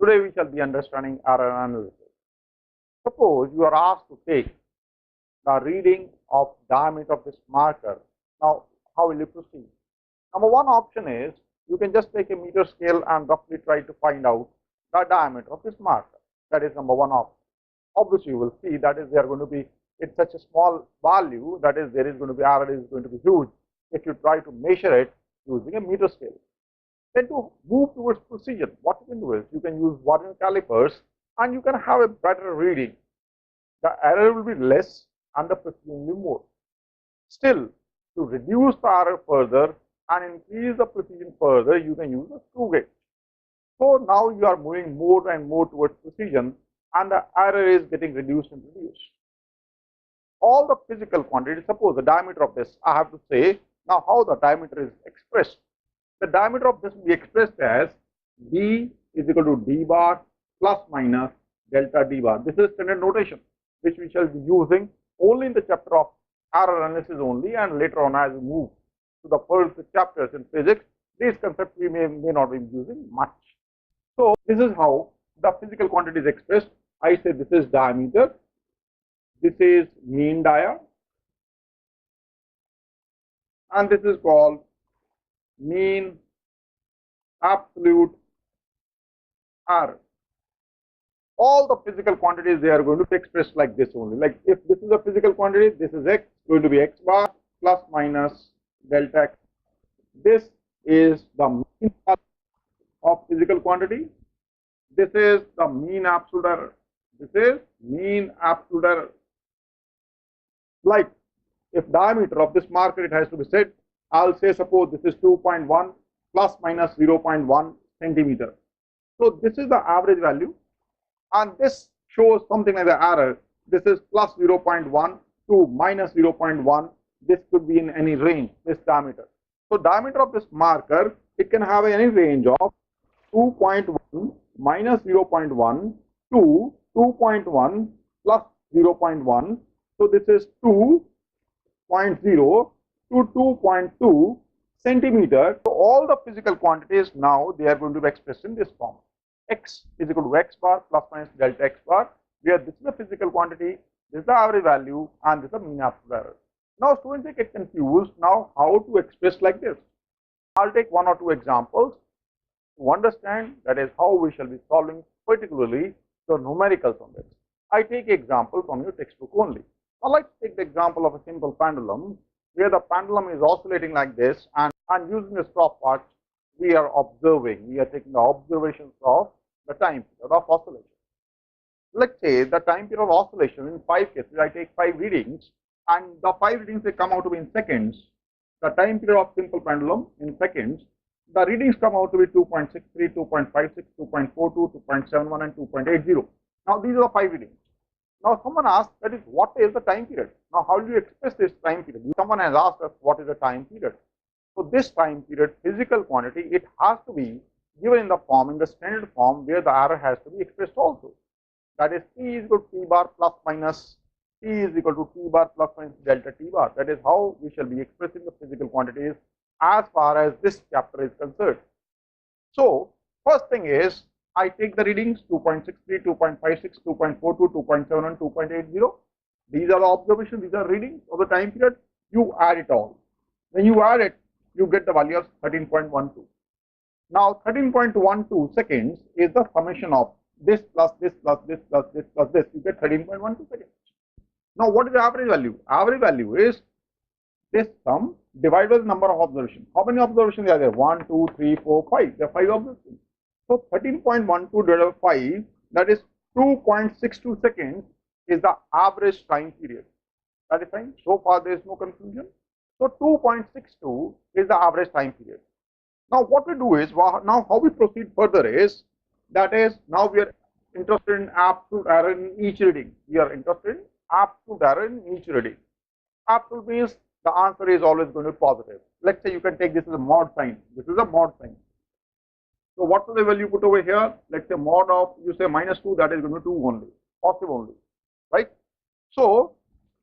Today we shall be understanding error analysis. Suppose you are asked to take the reading of diameter of this marker. Now, how will you proceed? Number one option is you can just take a meter scale and roughly try to find out the diameter of this marker. That is number one option. Obviously, you will see that is there going to be it's such a small value, that is there is going to be error is going to be huge if you try to measure it using a meter scale. Then to move towards precision, what you can do is you can use vernier calipers and you can have a better reading. The error will be less and the precision will be more. Still, to reduce the error further and increase the precision further, you can use a screw gauge. So now you are moving more and more towards precision and the error is getting reduced and reduced. All the physical quantities, suppose the diameter of this, I have to say now how the diameter is expressed. The diameter of this will be expressed as d is equal to d bar plus minus delta d bar. This is standard notation which we shall be using only in the chapter of error analysis only, and later on as we move to the further chapters in physics, these concepts we may not be using much. So this is how the physical quantity is expressed. I say this is diameter, this is mean dia, and this is called mean absolute error. All the physical quantities, they are going to be expressed like this only. Like if this is a physical quantity, this is x, going to be x bar plus minus delta x. This is the mean of physical quantity. This is the mean absolute error. This is mean absolute error. Like if diameter of this marker it has to be said, I'll say suppose this is 2.1 plus minus 0.1 centimeter. So this is the average value, and this shows something like the error. This is plus 0.1 to minus 0.1. This could be in any range, this diameter. So diameter of this marker, it can have any range of 2.1 minus 0.1 to 2.1 plus 0.1. So this is 2.0 to 2.2 centimeter. So all the physical quantities now they are going to be expressed in this form. X is equal to x bar plus minus delta x bar, where this is the physical quantity, this is the average value, and this is the mean absolute error. Now students they get confused now how to express like this. I'll take one or two examples to understand that is how we shall be solving particularly the numericals on this. I take example from your textbook only. Now let's take the example of a simple pendulum where the pendulum is oscillating like this, and using the stopwatch we are observing, we are taking the observations of the time period of oscillation. Let's say the time period of oscillation in 5 cases, I take 5 readings and the 5 readings they come out to be in seconds. The time period of simple pendulum in seconds, the readings come out to be 2.63, 2.56, 2.42, 2.71 and 2.80. Now these are the 5 readings. Now someone asked that is what is the time period? Now how do you express this time period? Someone has asked us what is the time period. So this time period physical quantity, it has to be given in the form, in the standard form where the error has to be expressed also. That is T is equal to T bar plus minus T is equal to T bar plus minus delta T bar. That is how we shall be expressing the physical quantities as far as this chapter is concerned. So first thing is I take the readings 2.63, 2.56, 2.42, 2.7 and 2.80. These are the observations, these are readings of the time period. You add it all. When you add it, you get the value of 13.12. Now 13.12 seconds is the summation of this plus this plus this plus this plus this. You get 13.12 seconds. Now what is the average value? Average value is this sum divided by the number of observations. How many observations are there? 1, 2, 3, 4, 5. There are 5 observations. So 13.12 divided by 5, that is 2.62 seconds is the average time period. That is fine. So far there is no confusion. So 2.62 is the average time period. Now what we do is, now how we proceed further is, that is now we are interested in absolute error in each reading. We are interested in absolute error in each reading. Absolute means the answer is always going to be positive. Let's say you can take this as a mod sign. This is a mod sign. So what will the value put over here? Let's say mod of, you say minus 2, that is going to be 2 only, positive only, right? So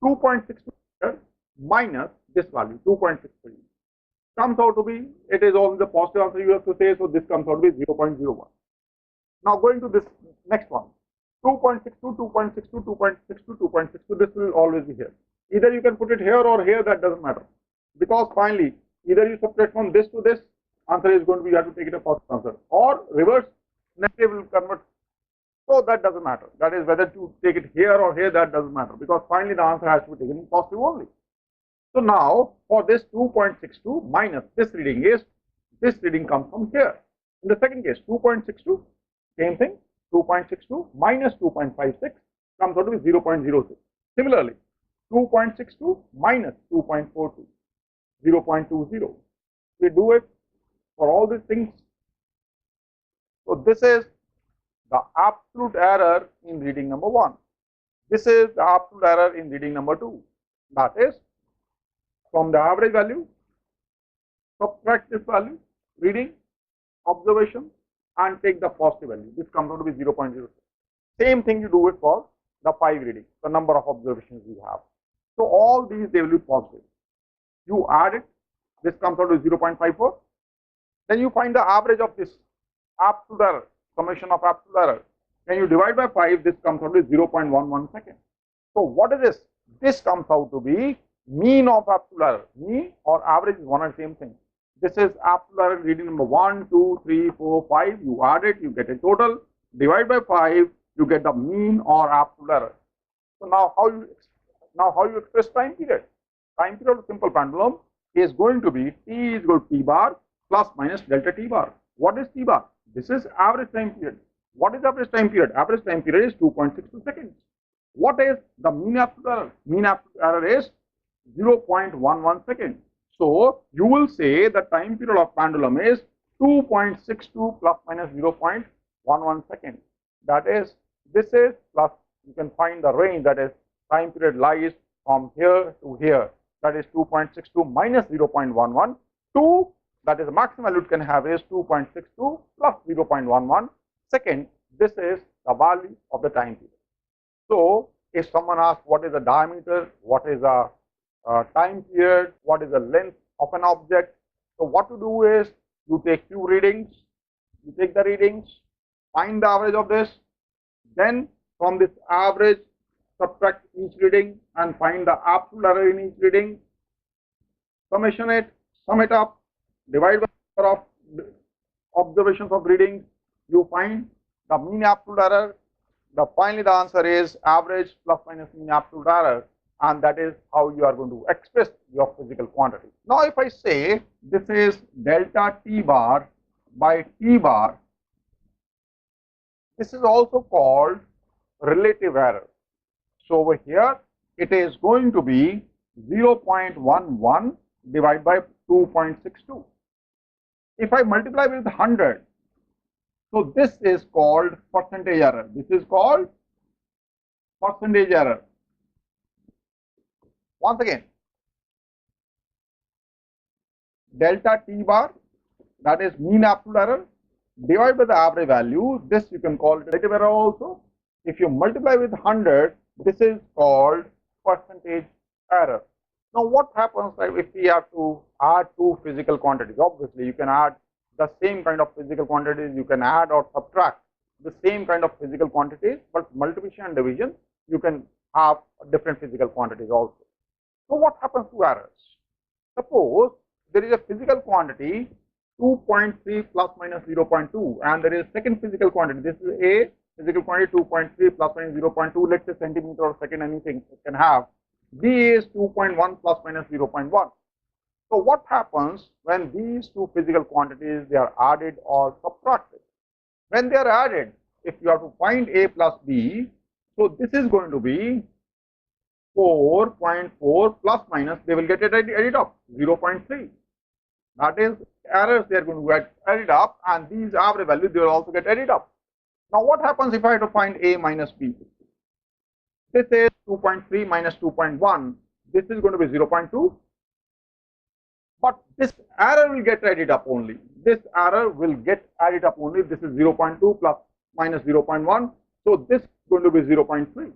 2.62 minus this value, 2.63, comes out to be, it is always the positive answer you have to say, so this comes out to be 0.01. Now going to this next one, 2.62, 2.62, 2.62, 2.62, this will always be here. Either you can put it here or here, that doesn't matter. Because finally, either you subtract from this to this, answer is going to be, you have to take it a positive answer. Or reverse, negative will convert. So that doesn't matter. That is whether to take it here or here, that doesn't matter. Because finally the answer has to be taken in positive only. So now for this 2.62 minus this reading is, this reading comes from here. In the second case, 2.62, same thing, 2.62 minus 2.56 comes out to be 0.06. Similarly, 2.62 minus 2.42, 0.20. We do it for all these things. So this is the absolute error in reading number 1. This is the absolute error in reading number 2. That is, from the average value, subtract this value, reading, observation, and take the positive value. This comes out to be 0.06. Same thing you do it for the 5 reading, the number of observations you have. So all these, they will be positive. You add it, this comes out to 0.54. Then you find the average of this absolute error, summation of absolute error. When you divide by 5, this comes out to 0.11 second. So what is this? This comes out to be mean of absolute error. Mean or average is one and same thing. This is absolute error reading number 1, 2, 3, 4, 5. You add it, you get a total. Divide by 5, you get the mean or absolute error. So now how you express time period? Time period of simple pendulum is going to be T is equal to T bar plus minus delta T bar. What is T bar? This is average time period. What is average time period? Average time period is 2.62 seconds. What is the mean absolute error? Mean absolute error is 0.11 seconds. So you will say the time period of pendulum is 2.62 plus minus 0.11 seconds. That is, this is plus, you can find the range, that is time period lies from here to here. That is 2.62 minus 0.11. 2, that is the maximum value it can have is 2.62 plus 0.11 second. This is the value of the time period. So if someone asks what is the diameter, what is the time period, what is the length of an object, so what to do is you take few readings, you take the readings, find the average of this, then from this average subtract each reading and find the absolute error in each reading, summation it, sum it up, divide by number of observations of readings, you find the mean absolute error. Finally the answer is average plus minus mean absolute error, and that is how you are going to express your physical quantity. Now if I say this is delta T bar by T bar, this is also called relative error. So over here it is going to be 0.11 divided by 2.62. If I multiply with 100, so this is called percentage error. This is called percentage error. Once again, delta T bar, that is mean absolute error, divided by the average value. This you can call relative error also. If you multiply with 100, this is called percentage error. Now what happens if we have to add two physical quantities? Obviously you can add the same kind of physical quantities, you can add or subtract the same kind of physical quantities, but multiplication and division you can have different physical quantities also. So what happens to errors? Suppose there is a physical quantity 2.3 plus minus 0.2 and there is second physical quantity. This is a physical quantity 2.3 plus minus 0.2, let's say centimeter or second, anything it can have. B is 2.1 plus minus 0.1. So what happens when these two physical quantities, they are added or subtracted? When they are added, if you have to find A plus B, so this is going to be 4.4 plus minus, they will get it added up, 0.3. That is errors, they are going to get added up, and these average values, they will also get added up. Now what happens if I have to find A minus B? This is 2.3 minus 2.1, this is going to be 0.2. But this error will get added up only. This error will get added up only. This is 0.2 plus minus 0.1. So this is going to be 0.3.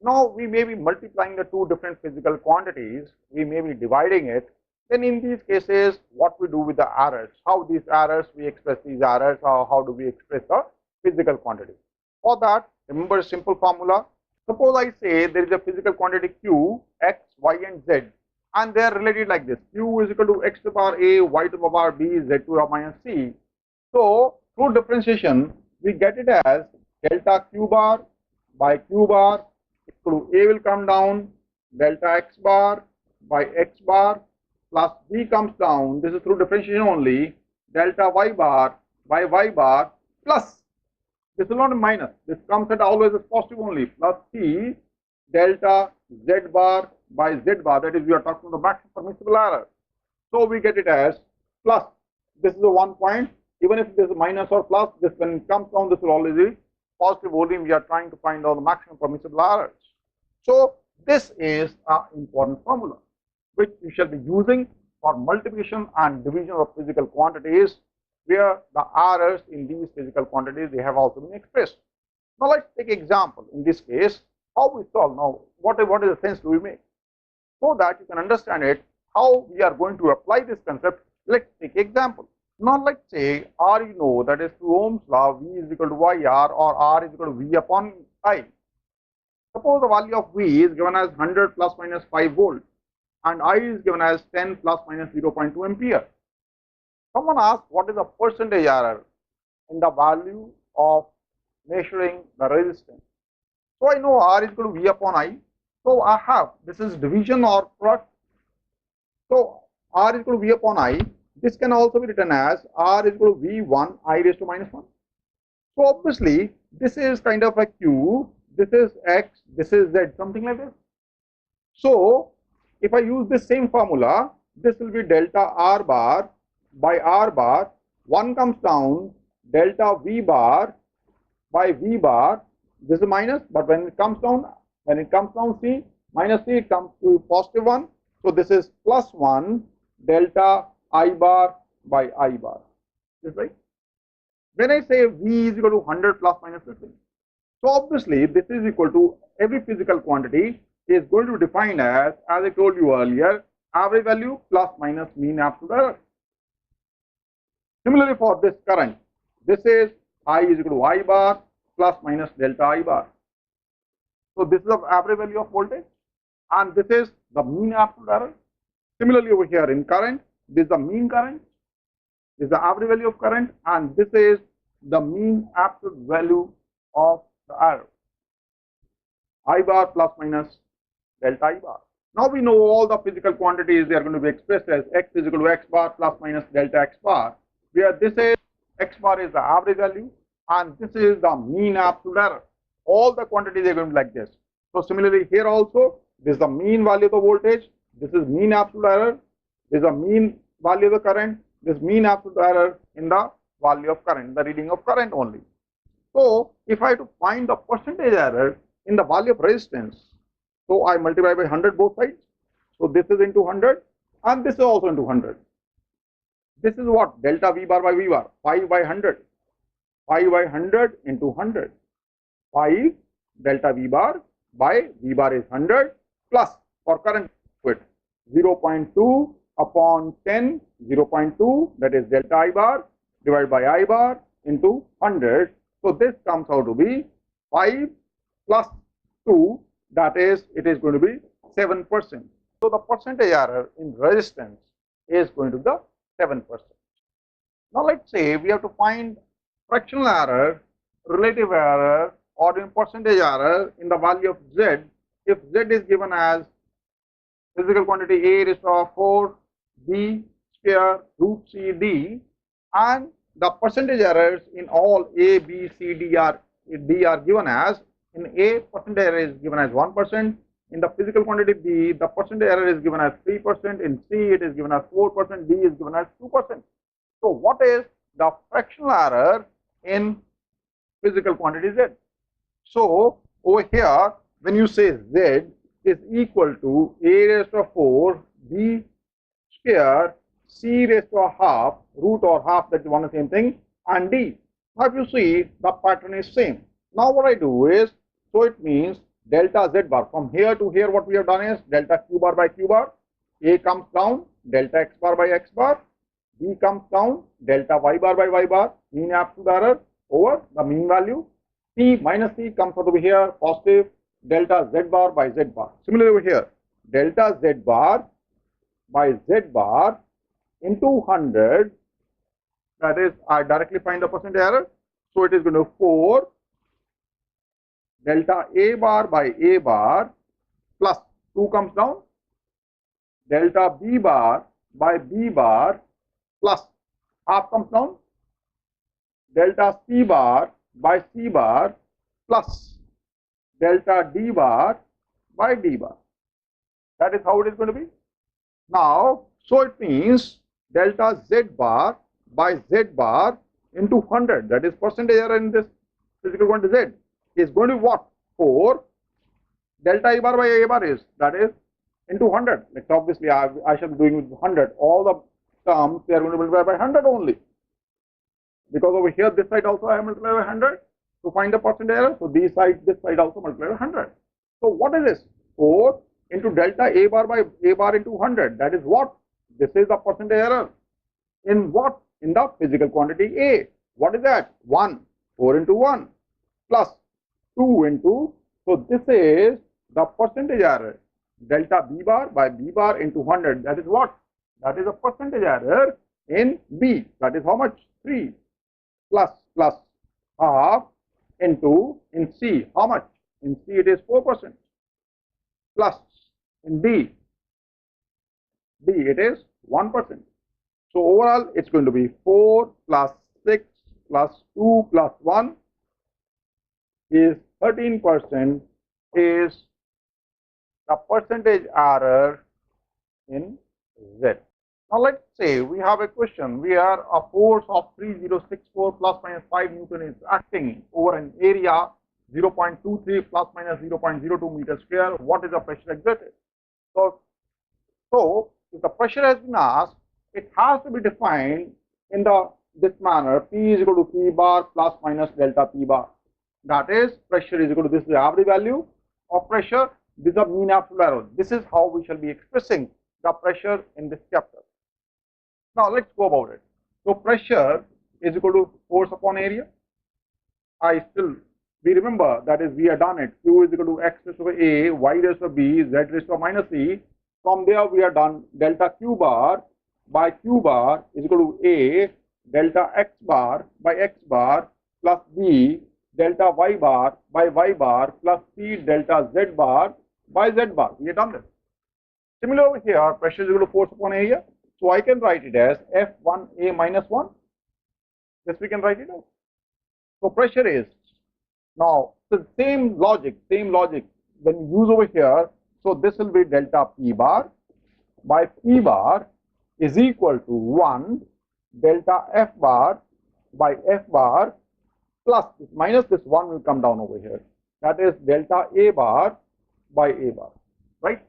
Now we may be multiplying the two different physical quantities. We may be dividing it. Then in these cases, what we do with the errors? How these errors, we express these errors, or how do we express the physical quantity. For that, remember a simple formula. Suppose I say there is a physical quantity Q, X, Y and Z, and they are related like this. Q is equal to X to the power A, Y to the power B, Z to the power minus C. So through differentiation, we get it as delta Q bar by Q bar equal to A will come down, delta X bar by X bar plus B comes down. This is through differentiation only. Delta Y bar by Y bar plus, this is not a minus, this comes at always as positive only, plus C delta Z bar by Z bar, that is we are talking about the maximum permissible error. So we get it as plus, this is a 1 point, even if this is minus or plus, this when it comes down, this will always be positive only. We are trying to find out the maximum permissible errors. So this is an important formula which you shall be using for multiplication and division of physical quantities, where the errors in these physical quantities they have also been expressed. Now let's take example. In this case, how we solve now, what is the sense do we make? So that you can understand it, how we are going to apply this concept. Let's take example. Now let's say R you know, that is through Ohm's law, V is equal to YR or R is equal to V upon I. Suppose the value of V is given as 100 plus minus 5 volts and I is given as 10 plus minus 0.2 ampere. Someone asked what is the percentage error in the value of measuring the resistance. So I know R is equal to V upon I. So I have, this is division or product. So R is equal to V upon I. This can also be written as R is equal to V1 I raised to minus 1. So obviously this is kind of a Q, this is X, this is Z, something like this. So if I use this same formula, this will be delta R bar by R bar, 1 comes down, delta V bar by V bar, this is minus, but when it comes down C, minus C, it comes to positive 1. So this is plus 1, delta I bar by I bar. Is right? When I say V is equal to 100 plus minus 50, so obviously this is equal to every physical quantity is going to be defined as I told you earlier, average value plus minus mean absolute error. Similarly for this current, this is I is equal to I bar plus minus delta I bar. So this is the average value of voltage and this is the mean absolute error. Similarly over here in current, this is the mean current, this is the average value of current and this is the mean absolute value of the error. I bar plus minus delta I bar. Now we know all the physical quantities, they are going to be expressed as X is equal to X bar plus minus delta X bar, where this is X bar is the average value and this is the mean absolute error. All the quantities are going to be like this. So similarly here also, this is the mean value of the voltage, this is mean absolute error, this is the mean value of the current, this mean absolute error in the value of current, the reading of current only. So if I have to find the percentage error in the value of resistance, so I multiply by 100 both sides. So this is into 100 and this is also into 100. This is what? Delta V bar by V bar, 5 by 100. 5 by 100 into 100. 5 delta V bar by V bar is 100 plus for current with 0.2 upon 10, 0.2, that is delta I bar divided by I bar into 100. So this comes out to be 5 plus 2, that is, it is going to be 7%. So the percentage error in resistance is going to be the 7%. Now let's say we have to find fractional error, relative error, or in percentage error in the value of Z. If Z is given as physical quantity A raised to power 4 B square root C D, and the percentage errors in all A, B, C, D are given as, in A, percentage error is given as 1%, in the physical quantity B, the percentage error is given as 3%, in C it is given as 4%, D is given as 2%. So what is the fractional error in physical quantity Z? So over here, when you say Z is equal to A raised to 4 B square C raised to a half, root or half, that is one and the same thing, and D. Now if you see, the pattern is same. Now what I do is, so it means delta Z bar, from here to here what we have done is delta Q bar by Q bar, A comes down, delta X bar by X bar, B comes down, delta Y bar by Y bar, mean absolute error, over the mean value. P minus C comes out over here, positive delta Z bar by Z bar. Similarly over here, delta Z bar by Z bar into 100, that is, I directly find the percent error. So it is going to 4 delta A bar by A bar plus 2 comes down, delta B bar by B bar plus half comes down, delta C bar by C bar plus delta D bar by D bar. That is how it is going to be. Now, so it means delta Z bar by Z bar into 100, that is percentage error in this physical quantity Z, is going to be what? 4 delta A bar by A bar is, that is into 100. Like obviously I shall be doing with 100. All the terms they are going to multiply by 100 only. Because over here this side also I have multiplied by 100 to find the percent error. So this side also multiply by 100. So what is this? 4 into delta A bar by A bar into 100. That is what? This is the percent error. In what? In the physical quantity A. What is that? 1. 4 into 1 plus 2 into, so this is the percentage error. Delta B bar by B bar into 100. That is what? That is a percentage error in B. That is how much? 3 plus half into, in C, how much? In C it is 4% plus in D it is 1%. So overall it's going to be 4 plus 6 plus 2 plus 1 is 13% is the percentage error in Z. Now let's say we have a question where a force of 3064 plus minus 5 Newton is acting over an area 0.23 plus minus 0.02 meters square. What is the pressure exerted? So if the pressure has been asked, it has to be defined in this manner: P is equal to P bar plus minus delta P bar. That is, pressure is equal to, this is the average value of pressure, this is the mean absolute error. This is how we shall be expressing the pressure in this chapter. Now let's go about it. So pressure is equal to force upon area. We remember, that is, we have done it. Q is equal to x raised to a, y raised to b, z raised to minus e. From there we have done delta Q bar by Q bar is equal to a delta x bar by x bar plus b delta y bar by y bar plus c delta z bar by z bar. We have done this. Similarly over here, pressure is equal to force upon area. So I can write it as F1A minus 1. This we can write it out. So pressure is, now the same logic when you use over here. So this will be delta P bar by P bar is equal to 1 delta F bar by F bar plus this minus this 1 will come down over here. That is delta A bar by A bar, right?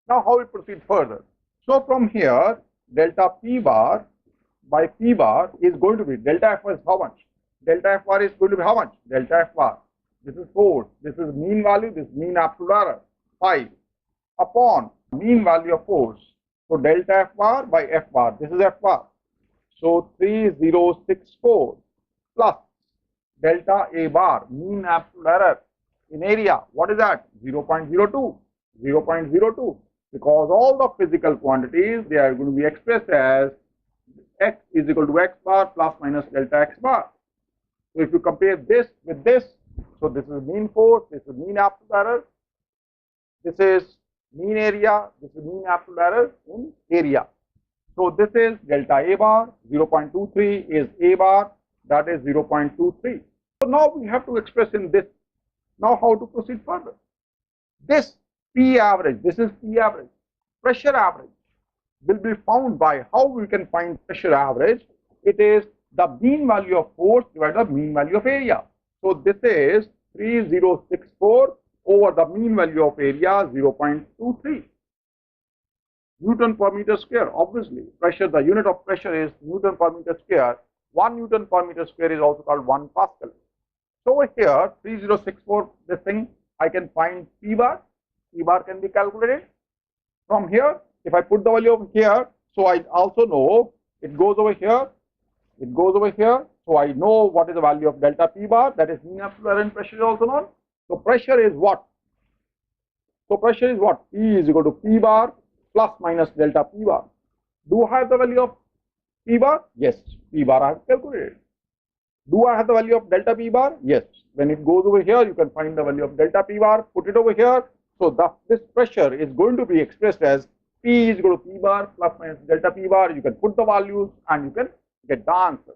Now how we proceed further? So from here, delta P bar by P bar is going to be, delta F bar is how much? Delta F bar is going to be how much? Delta F bar. This is force. This is mean value. This is mean absolute error. 5 upon mean value of force. So delta F bar by F bar. This is F bar. So 3064 plus delta A bar, mean absolute error in area. What is that? 0.02. 0.02. Because all the physical quantities, they are going to be expressed as x is equal to x bar plus minus delta x bar. So if you compare this with this, so this is mean force, this is mean absolute error, this is mean area, this is mean absolute error in area. So this is delta A bar, 0.23 is A bar, that is 0.23. So now we have to express in this. Now how to proceed further? This P average, this is P average, pressure average will be found by how we can find pressure average. It is the mean value of force divided by the mean value of area. So this is 3064 over the mean value of area 0.23 Newton per meter square. Obviously, pressure, the unit of pressure is Newton per meter square. 1 Newton per meter square is also called 1 Pascal. So over here, 3064, this thing, I can find P bar. P bar can be calculated. From here, if I put the value over here, so I also know it goes over here, it goes over here, So I know what is the value of delta P bar, that is mean absolute error pressure is also known. So pressure is what? So pressure is what? P is equal to P bar plus minus delta P bar. Do I have the value of P bar? Yes, P bar I have calculated. Do I have the value of delta P bar? Yes. When it goes over here, you can find the value of delta P bar, put it over here. So this pressure is going to be expressed as P is equal to P bar plus minus delta P bar. You can put the values and you can get the answer.